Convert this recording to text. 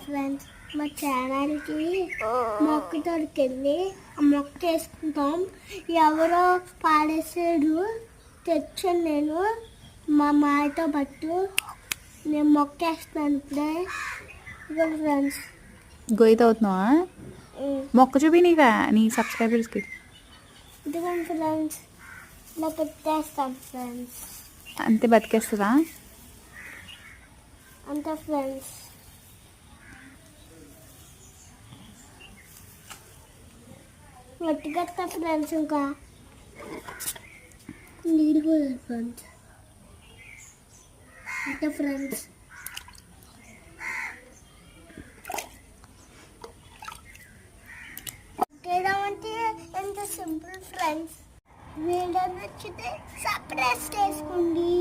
Friends మా ఛానల్కి మొక్క దొరికింది. ఆ మొక్క వేసుకుంటాం. ఎవరో పాడేసాడు, తెచ్చాను నేను మా మాయతో పట్టు. నేను మొక్క వేస్తాను ఇప్పుడే. ఇదిగోండి ఫ్రెండ్స్. గొయ్యి అవుతున్నావా? మొక్క చూపి నీ సబ్స్క్రైబర్స్కి. ఇదిగోండి ఫ్రెండ్స్, ఇలా పెట్టేస్తాం ఫ్రెండ్స్. అంతే బతికేస్తుందా? అంతే ఫ్రెండ్స్. గట్టిగా ఫ్రెండ్స్, ఇంకా నీరు కూడా ఫ్రెండ్స్. అంతే ఫ్రెండ్స్. అంటే ఎంత సింపుల్ ఫ్రెండ్స్. వీడియో నచ్చితే సబ్స్క్రైబ్ చేసుకోండి.